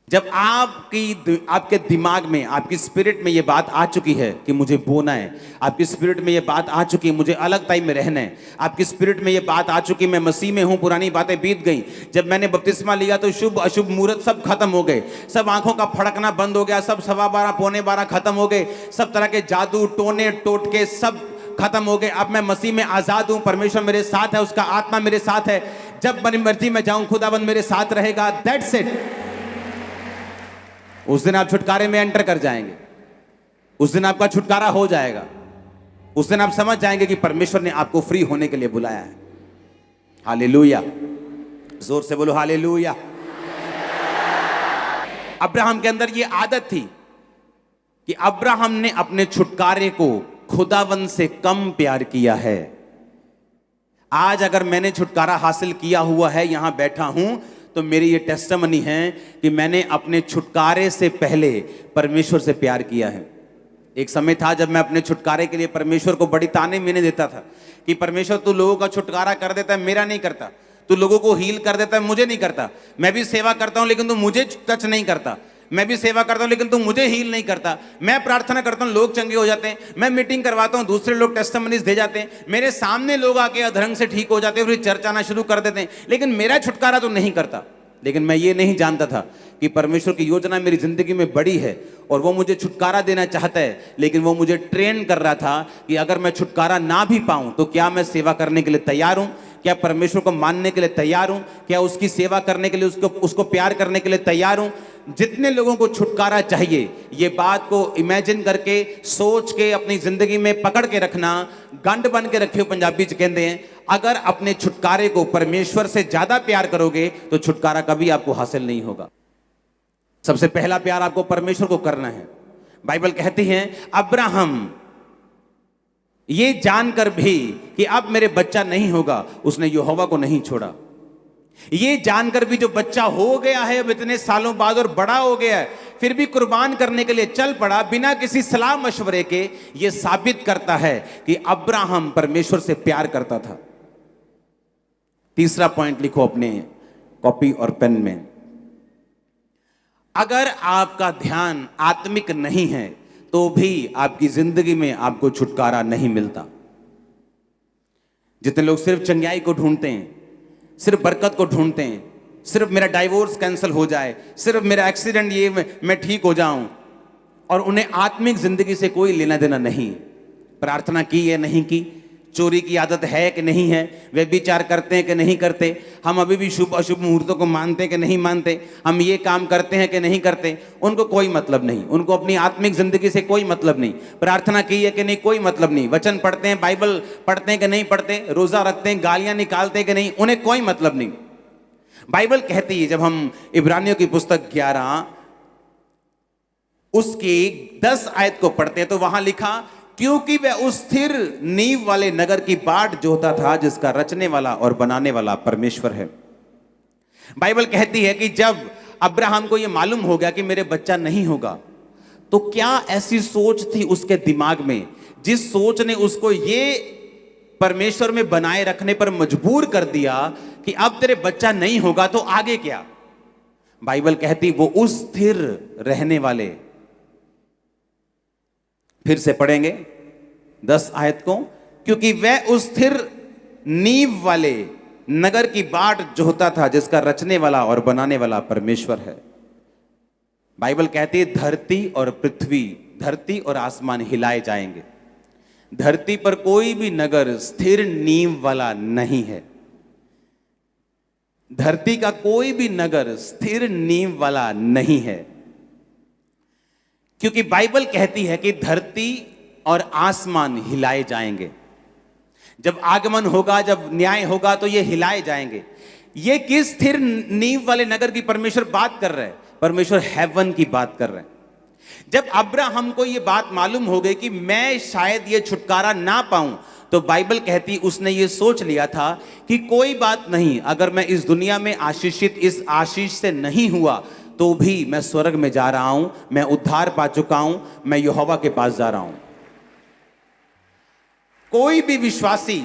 जब आपके दिमाग में, आपकी स्पिरिट में यह बात आ चुकी है कि मुझे बोना है, आपकी स्पिरिट में यह बात आ चुकी है मुझे अलग टाइम में रहना है, आपकी स्पिरिट में यह बात आ चुकी मैं मसीह में हूं, पुरानी बातें बीत गई। जब मैंने बपतिस्मा लिया तो शुभ अशुभ मुहूर्त सब खत्म हो गए, सब आंखों का फड़कना बंद हो गया, सब 12:15 पौने 12 खत्म हो गए, सब तरह के जादू टोने टोटके सब खत्म हो गए। अब मैं मसीह में आजाद हूं, परमेश्वर मेरे साथ है, उसका आत्मा मेरे साथ है, जब मेरी मर्जी में जाऊं खुदाबंद मेरे साथ रहेगा। That's it. उस दिन आप छुटकारे में एंटर कर जाएंगे, उस दिन आपका छुटकारा हो जाएगा, उस दिन आप समझ जाएंगे कि परमेश्वर ने आपको फ्री होने के लिए बुलाया है। हालेलुया, जोर से बोलो हालेलुया। अब्राहम के अंदर यह आदत थी कि अब्राहम ने अपने छुटकारे को खुदावंद से कम प्यार किया है। आज अगर मैंने छुटकारा हासिल किया हुआ है, यहां बैठा हूं, तो मेरी ये टेस्टिमनी है कि मैंने अपने छुटकारे से पहले परमेश्वर से प्यार किया है। एक समय था जब मैं अपने छुटकारे के लिए परमेश्वर को बड़ी ताने मीने देता था कि परमेश्वर तू लोगों का छुटकारा कर देता है, मेरा नहीं करता। तू लोगों को हील कर देता है, मुझे नहीं करता। मैं भी सेवा करता हूं लेकिन तू मुझे टच नहीं करता। मैं भी सेवा करता हूं लेकिन तू मुझे हील नहीं करता। मैं प्रार्थना करता हूं, लोग चंगे हो जाते हैं। मैं मीटिंग करवाता हूं, दूसरे लोग टेस्टिमनीज दे जाते हैं। मेरे सामने लोग आके अधर्म से ठीक हो जाते हैं, फिर चर्च आना शुरू कर देते हैं, लेकिन मेरा छुटकारा तो नहीं करता। लेकिन मैं ये नहीं जानता था कि परमेश्वर की योजना मेरी जिंदगी में बड़ी है और वो मुझे छुटकारा देना चाहता है, लेकिन वो मुझे ट्रेन कर रहा था कि अगर मैं छुटकारा ना भी पाऊं तो क्या मैं सेवा करने के लिए तैयार हूं, क्या परमेश्वर को मानने के लिए तैयार हूं, क्या उसकी सेवा करने के लिए उसको प्यार करने के लिए तैयार हूं। जितने लोगों को छुटकारा चाहिए, ये बात को इमेजिन करके सोच के अपनी जिंदगी में पकड़ के रखना, गंढ बन के रखियो पंजाबी च कहते हैं। अगर अपने छुटकारे को परमेश्वर से ज्यादा प्यार करोगे तो छुटकारा कभी आपको हासिल नहीं होगा। सबसे पहला प्यार आपको परमेश्वर को करना है। बाइबल कहती है अब्राहम ये जानकर भी कि अब मेरे बच्चा नहीं होगा, उसने यहोवा को नहीं छोड़ा। ये जानकर भी जो बच्चा हो गया है अब इतने सालों बाद और बड़ा हो गया है, फिर भी कुर्बान करने के लिए चल पड़ा बिना किसी सलाह मशवरे के। यह साबित करता है कि अब्राहम परमेश्वर से प्यार करता था। तीसरा पॉइंट लिखो अपने कॉपी और पेन में। अगर आपका ध्यान आत्मिक नहीं है तो भी आपकी जिंदगी में आपको छुटकारा नहीं मिलता। जितने लोग सिर्फ चंगाई को ढूंढते हैं, सिर्फ बरकत को ढूंढते हैं, सिर्फ मेरा डाइवोर्स कैंसिल हो जाए, सिर्फ मेरा एक्सीडेंट ये मैं ठीक हो जाऊं, और उन्हें आत्मिक जिंदगी से कोई लेना देना नहीं। प्रार्थना की या नहीं की, चोरी की आदत है कि नहीं है, व्यभिचार करते हैं कि नहीं करते, हम अभी भी शुभ अशुभ मुहूर्तों को मानते हैं कि नहीं मानते, हम ये काम करते हैं कि नहीं करते, उनको कोई मतलब नहीं। उनको अपनी आत्मिक जिंदगी से कोई मतलब नहीं। प्रार्थना की है कि नहीं, कोई मतलब नहीं। वचन पढ़ते हैं, बाइबल पढ़ते हैं कि नहीं पढ़ते, रोजा रखते हैं, गालियां निकालते हैं कि नहीं, उन्हें कोई मतलब नहीं। बाइबल कहती है, जब हम इब्रानियों की पुस्तक 11 उसकी 10 आयत को पढ़ते हैं तो वहां लिखा, क्योंकि वह उस स्थिर नींव वाले नगर की बाट जोता था जिसका रचने वाला और बनाने वाला परमेश्वर है। बाइबल कहती है कि जब अब्राहम को यह मालूम हो गया कि मेरे बच्चा नहीं होगा, तो क्या ऐसी सोच थी उसके दिमाग में जिस सोच ने उसको ये परमेश्वर में बनाए रखने पर मजबूर कर दिया कि अब तेरे बच्चा नहीं होगा तो आगे क्या। बाइबल कहती वो उस स्थिर रहने वाले, फिर से पढ़ेंगे 10 आयत को, क्योंकि वह उस स्थिर नींव वाले नगर की बाट जोहता था जिसका रचने वाला और बनाने वाला परमेश्वर है। बाइबल कहती है धरती और पृथ्वी, धरती और आसमान हिलाए जाएंगे। धरती पर कोई भी नगर स्थिर नींव वाला नहीं है। धरती का कोई भी नगर स्थिर नींव वाला नहीं है, क्योंकि बाइबल कहती है कि धरती और आसमान हिलाए जाएंगे। जब आगमन होगा, जब न्याय होगा तो ये हिलाए जाएंगे। ये किस स्थिर नींव वाले नगर की परमेश्वर बात कर रहे हैं? परमेश्वर हेवन की बात कर रहे हैं। जब अब्राहम को ये बात मालूम हो गई कि मैं शायद ये छुटकारा ना पाऊं, तो बाइबल कहती उसने ये सोच लिया था कि कोई बात नहीं, अगर मैं इस दुनिया में आशीषित इस आशीष से नहीं हुआ तो भी मैं स्वर्ग में जा रहा हूं, मैं उद्धार पा चुका हूं, मैं यहोवा के पास जा रहा हूं। कोई भी विश्वासी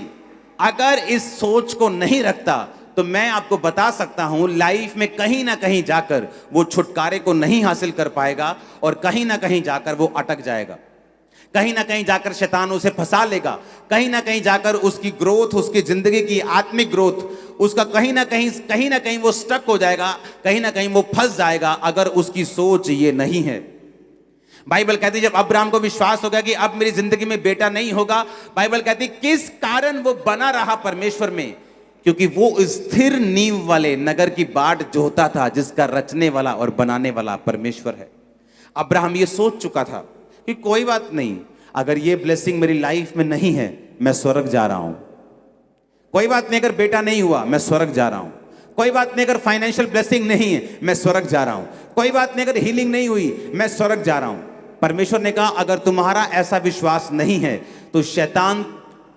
अगर इस सोच को नहीं रखता तो मैं आपको बता सकता हूं लाइफ में कहीं ना कहीं जाकर वो छुटकारे को नहीं हासिल कर पाएगा और कहीं ना कहीं जाकर वो अटक जाएगा। कहीं ना कहीं जाकर शैतान उसे फंसा लेगा, कहीं ना कहीं जाकर उसकी ग्रोथ, उसकी जिंदगी की आत्मिक ग्रोथ, उसका कहीं ना कहीं वो स्टक हो जाएगा, कहीं ना कहीं वो फंस जाएगा अगर उसकी सोच ये नहीं है। बाइबल कहती है जब अब्राहम को विश्वास हो गया कि अब मेरी जिंदगी में बेटा नहीं होगा, बाइबल कहती किस कारण वो बना रहा परमेश्वर में, क्योंकि वो स्थिर नींव वाले नगर की बाट जोहता था जिसका रचने वाला और बनाने वाला परमेश्वर है। अब्राहम ये सोच चुका था कि कोई बात नहीं, अगर ये ब्लेसिंग मेरी लाइफ में नहीं है मैं स्वर्ग जा रहा हूं। कोई बात नहीं, अगर बेटा नहीं हुआ मैं स्वर्ग जा रहा हूं। कोई बात नहीं, अगर फाइनेंशियल ब्लेसिंग नहीं है मैं स्वर्ग जा रहा हूं। कोई बात नहीं, अगर हीलिंग नहीं हुई मैं स्वर्ग जा रहा हूं। परमेश्वर ने कहा अगर तुम्हारा ऐसा विश्वास नहीं है तो शैतान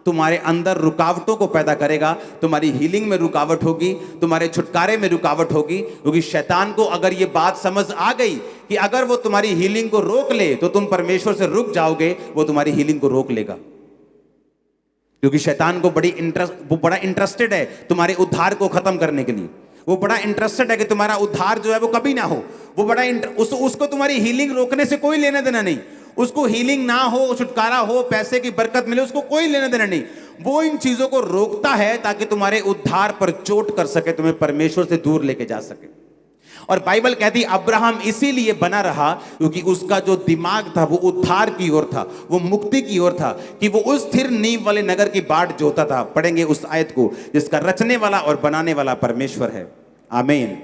तुम्हारे अंदर रुकावटों को पैदा करेगा। तुम्हारी हीलिंग में रुकावट होगी, तुम्हारे छुटकारे में रुकावट होगी, क्योंकि शैतान को अगर ये बात समझ आ गई कि अगर वो तुम्हारी हीलिंग को रोक ले तो तुम परमेश्वर से रुक जाओगे, वो तुम्हारी हीलिंग को रोक लेगा। क्योंकि शैतान को वो बड़ा इंटरेस्टेड है तुम्हारे उद्धार को खत्म करने के लिए। वो बड़ा इंटरेस्टेड है कि तुम्हारा उद्धार जो है वो कभी ना हो। वो बड़ा उसको तुम्हारी हीलिंग रोकने से कोई लेना देना नहीं। उसको हीलिंग ना हो, छुटकारा हो, पैसे की बरकत मिले, उसको कोई लेना देना नहीं। वो इन चीजों को रोकता है ताकि तुम्हारे उद्धार पर चोट कर सके, तुम्हें परमेश्वर से दूर लेके जा सके। और बाइबल कहती अब्राहम इसीलिए बना रहा क्योंकि उसका जो दिमाग था वो उद्धार की ओर था, वो मुक्ति की ओर था, कि वो उस स्थिर नींव वाले नगर की बाट जोता था। पढ़ेंगे उस आयत को, जिसका रचने वाला और बनाने वाला परमेश्वर है। आमीन।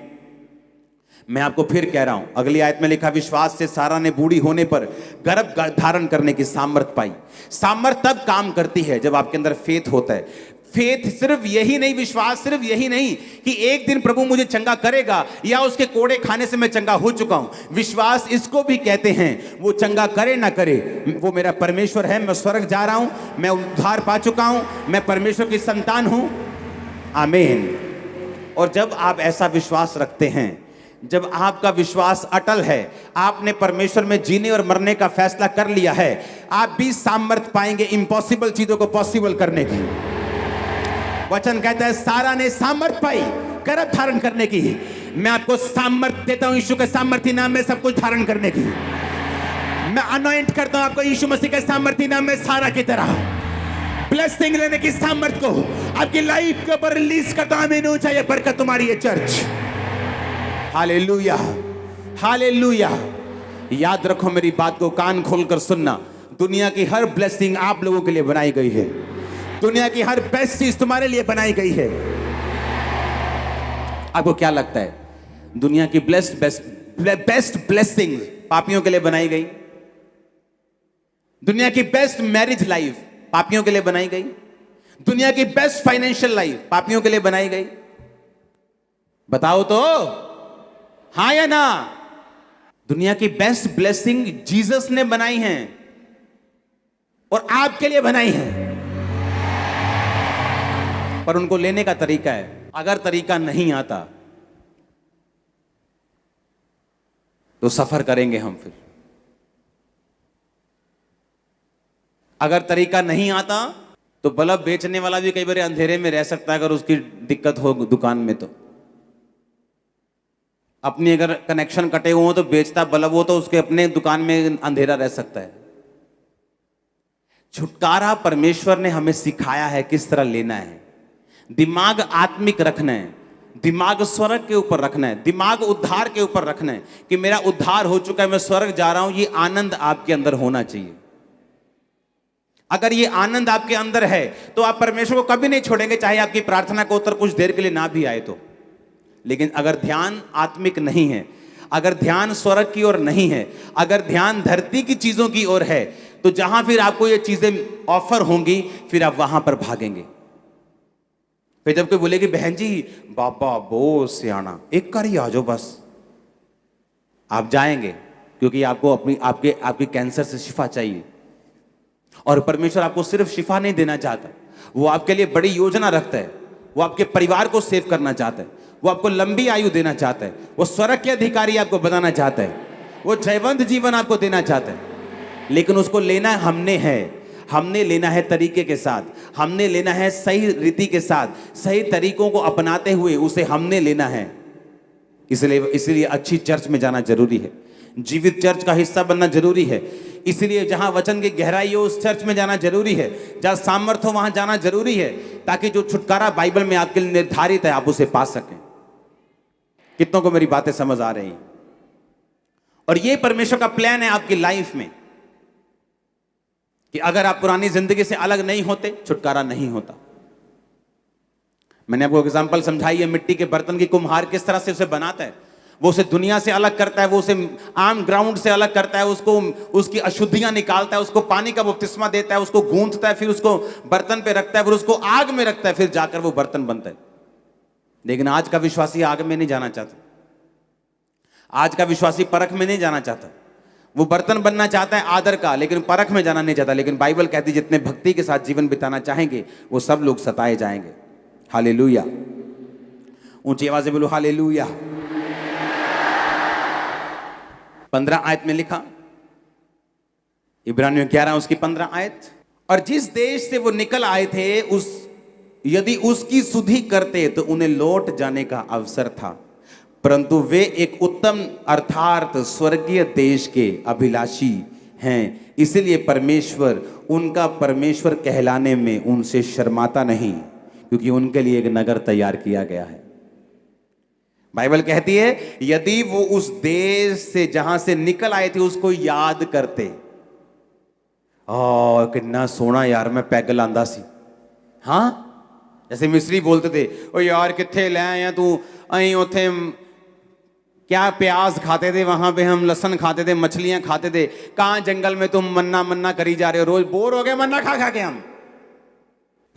मैं आपको फिर कह रहा हूं, अगली आयत में लिखा, विश्वास से सारा ने बूढ़ी होने पर गर्भ धारण करने की सामर्थ पाई। सामर्थ तब काम करती है जब आपके अंदर फेथ होता है। फेथ सिर्फ यही नहीं, विश्वास सिर्फ यही नहीं कि एक दिन प्रभु मुझे चंगा करेगा या उसके कोड़े खाने से मैं चंगा हो चुका हूं। विश्वास इसको भी कहते हैं, वो चंगा करे ना करे, वो मेरा परमेश्वर है, मैं स्वर्ग जा रहा हूं, मैं उद्धार पा चुका हूं, मैं परमेश्वर की संतान हूं। आमीन। और जब आप ऐसा विश्वास रखते हैं, जब आपका विश्वास अटल है, आपने परमेश्वर में जीने और मरने का फैसला कर लिया है, आप भी सामर्थ पाएंगे इम्पॉसिबल चीजों को पॉसिबल करने की। वचन कहता है सारा ने सामर्थ पाई गर्भ धारण करने की। मैं आपको सामर्थ देता हूं यीशु के सामर्थी नाम में सब कुछ धारण करने की। मैं अनॉइंट करता हूं आपको यीशु मसीह के सामर्थी नाम में सारा की तरह ब्लेसिंग लेने की सामर्थ को आपकी लाइफ के ऊपर रिलीज करता हूं। आमीन हो जाए बरकत तुम्हारी है चर्च। Hallelujah, hallelujah. याद रखो, मेरी बात को कान खोलकर सुनना। दुनिया की हर ब्लेसिंग आप लोगों के लिए बनाई गई है। दुनिया की हर बेस्ट चीज तुम्हारे लिए बनाई गई है। आपको क्या लगता है, दुनिया की बेस्ट ब्लेसिंग पापियों के लिए बनाई गई? दुनिया की बेस्ट मैरिज लाइफ पापियों के लिए बनाई गई? दुनिया की बेस्ट फाइनेंशियल लाइफ पापियों के लिए बनाई गई? बताओ तो, हाँ या ना? दुनिया की बेस्ट ब्लेसिंग जीसस ने बनाई है और आपके लिए बनाई है, पर उनको लेने का तरीका है। अगर तरीका नहीं आता तो सफर करेंगे हम फिर। अगर तरीका नहीं आता तो बल्ब बेचने वाला भी कई बार अंधेरे में रह सकता है, अगर उसकी दिक्कत हो दुकान में तो। अपनी अगर कनेक्शन कटे हुए हो तो बेचता बल्ब हो तो उसके अपने दुकान में अंधेरा रह सकता है। छुटकारा परमेश्वर ने हमें सिखाया है किस तरह लेना है। दिमाग आत्मिक रखना है, दिमाग स्वर्ग के ऊपर रखना है, दिमाग उद्धार के ऊपर रखना है कि मेरा उद्धार हो चुका है, मैं स्वर्ग जा रहा हूं। ये आनंद आपके अंदर होना चाहिए। अगर ये आनंद आपके अंदर है तो आप परमेश्वर को कभी नहीं छोड़ेंगे, चाहे आपकी प्रार्थना का उत्तर कुछ देर के लिए ना भी आए तो। लेकिन अगर ध्यान आत्मिक नहीं है, अगर ध्यान स्वर्ग की ओर नहीं है, अगर ध्यान धरती की चीजों की ओर है, तो जहां फिर आपको ये चीजें ऑफर होंगी फिर आप वहां पर भागेंगे। फिर जब कोई बोलेगी बहन जी बाबा बहुत सियाना, एक कर ही आ जाओ बस, आप जाएंगे, क्योंकि आपको आपकी कैंसर से शिफा चाहिए। और परमेश्वर आपको सिर्फ शिफा नहीं देना चाहता, वो आपके लिए बड़ी योजना रखता है। वो आपके परिवार को सेव करना चाहता है, वो आपको लंबी आयु देना चाहता है, वो स्वर्ग के अधिकारी आपको बनाना चाहता है, वो जयवंत जीवन आपको देना चाहता है। लेकिन उसको लेना हमने लेना है तरीके के साथ, हमने लेना है सही रीति के साथ, सही तरीकों को अपनाते हुए उसे हमने लेना है। इसलिए अच्छी चर्च में जाना जरूरी है, जीवित चर्च का हिस्सा बनना जरूरी है। इसलिए जहां वचन की गहराई हो उस चर्च में जाना जरूरी है, जहां सामर्थ्य हो वहां जाना जरूरी है, ताकि जो छुटकारा बाइबल में आपके लिए निर्धारित है आप उसे पा सकें। कितनों को मेरी बातें समझ आ रही हैं? और ये परमेश्वर का प्लान है आपकी लाइफ में कि अगर आप पुरानी जिंदगी से अलग नहीं होते, छुटकारा नहीं होता। मैंने आपको एग्जांपल समझाई है, मिट्टी के बर्तन की कुम्हार किस तरह से उसे बनाता है। वो उसे दुनिया से अलग करता है, वो उसे आम ग्राउंड से अलग करता है, उसको उसकी अशुद्धियां निकालता है, उसको पानी का बपतिस्मा देता है, उसको गूंथता है, फिर उसको बर्तन पे रखता है, फिर उसको आग में रखता है, फिर जाकर वो बर्तन बनता है। लेकिन आज का विश्वासी आग में नहीं जाना चाहता, आज का विश्वासी परख में नहीं जाना चाहता। वो बर्तन बनना चाहता है आदर का, लेकिन परख में जाना नहीं चाहता। लेकिन बाइबल कहती है जितने भक्ति के साथ जीवन बिताना चाहेंगे वो सब लोग सताए जाएंगे। हालेलुया, ऊंची आवाज से बोलो हालेलुया। 15 आयत में लिखा, इब्रानियों 11 उसकी 15 आयत, और जिस देश से वो निकल आए थे यदि उसकी सुधि करते तो उन्हें लौट जाने का अवसर था, परंतु वे एक उत्तम अर्थात स्वर्गीय देश के अभिलाषी हैं, इसलिए परमेश्वर उनका परमेश्वर कहलाने में उनसे शर्माता नहीं, क्योंकि उनके लिए एक नगर तैयार किया गया है। बाइबल कहती है यदि वो उस देश से जहां से निकल आए थे उसको याद करते, कितना सोना यार मैं पैग लांदा सी। हाँ, जैसे मिस्री बोलते थे, ओ यार किथे ले आया तू, अं उथे क्या प्याज खाते थे, वहां पे हम लहसन खाते थे, मछलियां खाते थे, कहां जंगल में तुम मन्ना मन्ना करी जा रहे हो, रोज बोर हो गए मन्ना खा खा के हम।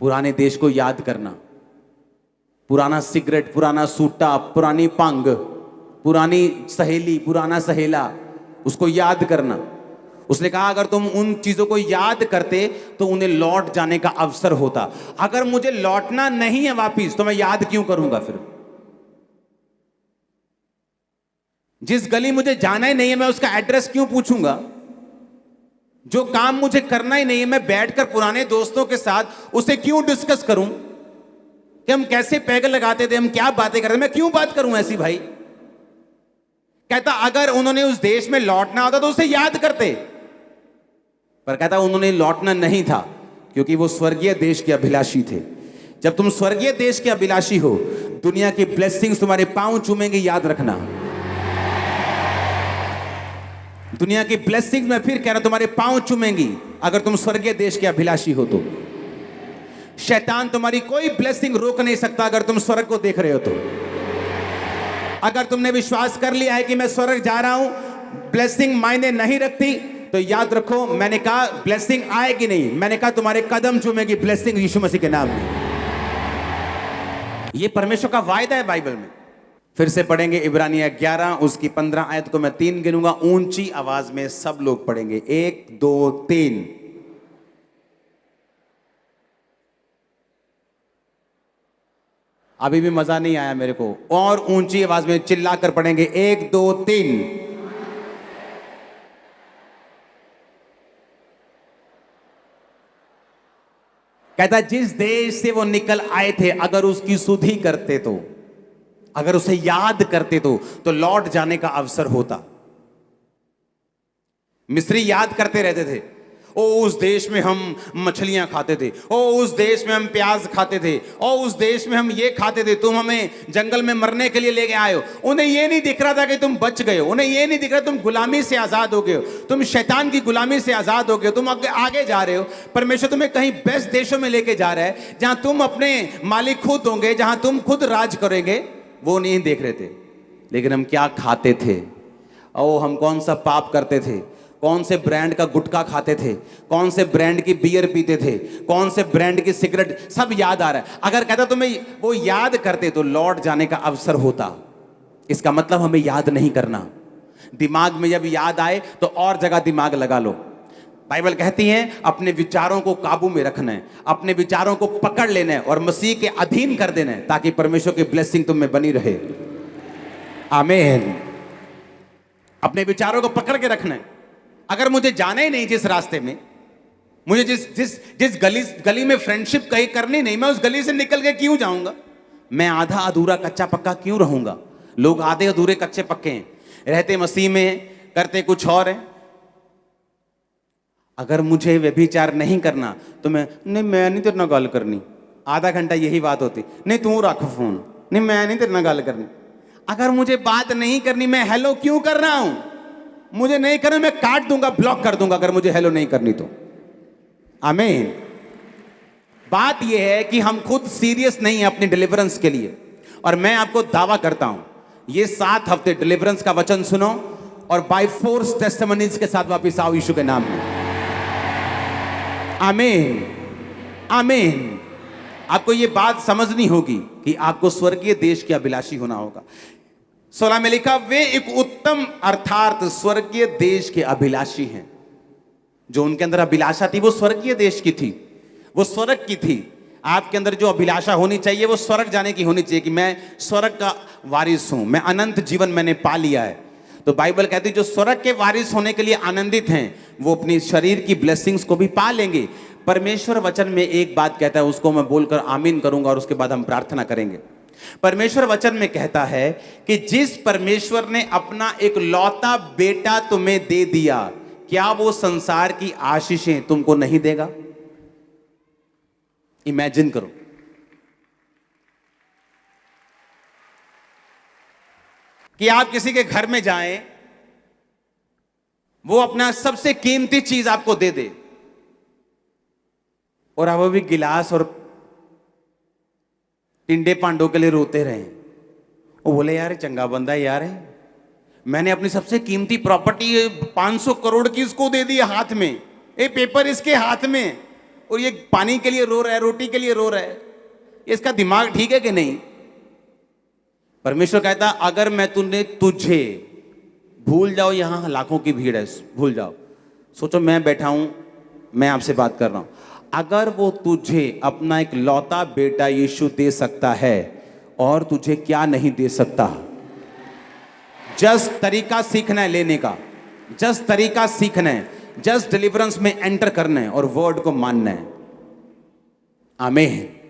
पुराने देश को याद करना, पुराना सिगरेट, पुराना सूटा, पुरानी भंग, पुरानी सहेली, पुराना सहेला, उसको याद करना। उसने कहा अगर तुम उन चीजों को याद करते तो उन्हें लौट जाने का अवसर होता। अगर मुझे लौटना नहीं है वापिस तो मैं याद क्यों करूंगा? फिर जिस गली मुझे जाना ही नहीं है मैं उसका एड्रेस क्यों पूछूंगा? जो काम मुझे करना ही नहीं है मैं बैठकर पुराने दोस्तों के साथ उसे क्यों डिस्कस करूं कि हम कैसे पैग लगाते थे, हम क्या बातें करते, मैं क्यों बात करूं ऐसी? भाई कहता अगर उन्होंने उस देश में लौटना होता तो उसे याद करते, पर कहता उन्होंने लौटना नहीं था क्योंकि वो स्वर्गीय देश के अभिलाषी थे। जब तुम स्वर्गीय देश के अभिलाषी हो, दुनिया की ब्लेसिंग्स तुम्हारे पांव चूमेंगे, याद रखना। दुनिया की ब्लेसिंग्स मैं फिर कह रहा हूं तुम्हारे पांव चूमेंगी अगर तुम स्वर्गीय देश के अभिलाषी हो तो। शैतान तुम्हारी कोई ब्लेसिंग रोक नहीं सकता अगर तुम स्वर्ग को देख रहे हो तो। अगर तुमने विश्वास कर लिया है कि मैं स्वर्ग जा रहा हूं, ब्लेसिंग मायने नहीं रखती, तो याद रखो मैंने कहा ब्लेसिंग आएगी नहीं, मैंने कहा तुम्हारे कदम चूमेगी ब्लेसिंग यीशु मसीह के नाम में। यह परमेश्वर का वायदा है बाइबल में। फिर से पढ़ेंगे इब्रानिया 11 उसकी 15 आयत को मैं 3 गिनूंगा, ऊंची आवाज में सब लोग पढ़ेंगे, 1 2 3। अभी भी मजा नहीं आया मेरे को, और ऊंची आवाज में चिल्लाकर पढ़ेंगे, 1 2 3। कहता जिस देश से वो निकल आए थे अगर उसकी सुधि करते तो, अगर उसे याद करते तो लौट जाने का अवसर होता। मिस्री याद करते रहते थे, ओ उस देश में हम मछलियां खाते थे, ओ उस देश में हम प्याज खाते थे, ओ उस देश में हम ये खाते थे, तुम हमें जंगल में मरने के लिए ले गए आए हो। उन्हें ये नहीं दिख रहा था कि तुम बच गए हो, उन्हें ये नहीं दिख रहा तुम गुलामी से आजाद हो गए हो, तुम शैतान की गुलामी से आजाद हो गए हो, तुम आगे जा रहे हो। परमेश्वर तुम्हें कहीं बेस्ट देशों में लेके जा रहा है जहां तुम अपने मालिक खुद होंगे, जहां तुम खुद राज करेंगे। वो नहीं देख रहे थे, लेकिन हम क्या खाते थे, ओ हम कौन सा पाप करते थे, कौन से ब्रांड का गुटखा खाते थे, कौन से ब्रांड की बियर पीते थे, कौन से ब्रांड की सिगरेट, सब याद आ रहा है। अगर कहता तुम्हें वो याद करते तो लौट जाने का अवसर होता। इसका मतलब हमें याद नहीं करना। दिमाग में जब याद आए तो और जगह दिमाग लगा लो। बाइबल कहती है अपने विचारों को काबू में रखना है, अपने विचारों को पकड़ लेना है और मसीह के अधीन कर देना है, ताकि परमेश्वर की ब्लेसिंग तुम में बनी रहे। आमीन। अपने विचारों को पकड़ के रखना है। अगर मुझे जाना ही नहीं जिस रास्ते में, मुझे जिस गली में फ्रेंडशिप कहीं करनी नहीं, मैं उस गली से निकल के क्यों जाऊंगा? मैं आधा अधूरा कच्चा पक्का क्यों रहूंगा? लोग आधे अधूरे कच्चे पक्के हैं, रहते मसीह में करते कुछ और है। अगर मुझे व्यभिचार नहीं करना तो मैं नहीं तेरे नाल गल करनी। आधा घंटा यही बात होती, नहीं तू रख फोन, नहीं मैं नहीं तेरे नाल गल करनी। अगर मुझे बात नहीं करनी, मैं हेलो क्यों कर रहा हूं? मुझे नहीं करना, मैं काट दूंगा, ब्लॉक कर दूंगा अगर मुझे हेलो नहीं करनी तो। आमीन। बात यह है कि हम खुद सीरियस नहीं है अपनी डिलीवरेंस के लिए, और मैं आपको दावा करता हूं ये 7 हफ्ते डिलीवरेंस का वचन सुनो और बाय फोर्स टेस्टिमनीज के साथ वापस आओ यीशु के नाम में। आमीन। आमीन। आपको यह बात समझनी होगी कि आपको स्वर्गीय देश के अभिलाषी होना होगा। 16 में लिखा, वे एक उत्तम अर्थात स्वर्गीय देश के अभिलाषी हैं। जो उनके अंदर अभिलाषा थी वो स्वर्गीय देश की थी, वो स्वर्ग की थी। आपके अंदर जो अभिलाषा होनी चाहिए वो स्वर्ग जाने की होनी चाहिए कि मैं स्वर्ग का वारिस हूं, मैं अनंत जीवन मैंने पा लिया है। तो बाइबल कहती है जो स्वर्ग के वारिस होने के लिए आनंदित हैं वो अपनी शरीर की ब्लेसिंग्स को भी पा लेंगे। परमेश्वर वचन में एक बात कहता है, उसको मैं बोलकर आमीन करूंगा और उसके बाद हम प्रार्थना करेंगे। परमेश्वर वचन में कहता है कि जिस परमेश्वर ने अपना एक लौता बेटा तुम्हें दे दिया, क्या वो संसार की आशीषें तुमको नहीं देगा? इमेजिन करो कि आप किसी के घर में जाएं, वो अपना सबसे कीमती चीज आपको दे दे और आप अभी गिलास और टिंडे पांडों के लिए रोते रहे। वो बोले यार चंगा बंदा यार है, मैंने अपनी सबसे कीमती प्रॉपर्टी 500 करोड़ की इसको दे दी हाथ में, ये पेपर इसके हाथ में, और ये पानी के लिए रो रहा है, रोटी के लिए रो रहा है। इसका दिमाग ठीक है कि नहीं? परमेश्वर कहता अगर मैं तुझे भूल जाओ, यहां लाखों की भीड़ है, भूल जाओ, सोचो मैं बैठा हूं, मैं आपसे बात कर रहा हूं, अगर वो तुझे अपना एक लौता बेटा यीशु दे सकता है और तुझे क्या नहीं दे सकता? जस्ट तरीका सीखना है लेने का, जस्ट तरीका सीखना है, जस्ट डिलीवरेंस में एंटर करना है और वर्ड को मानना है। आमीन।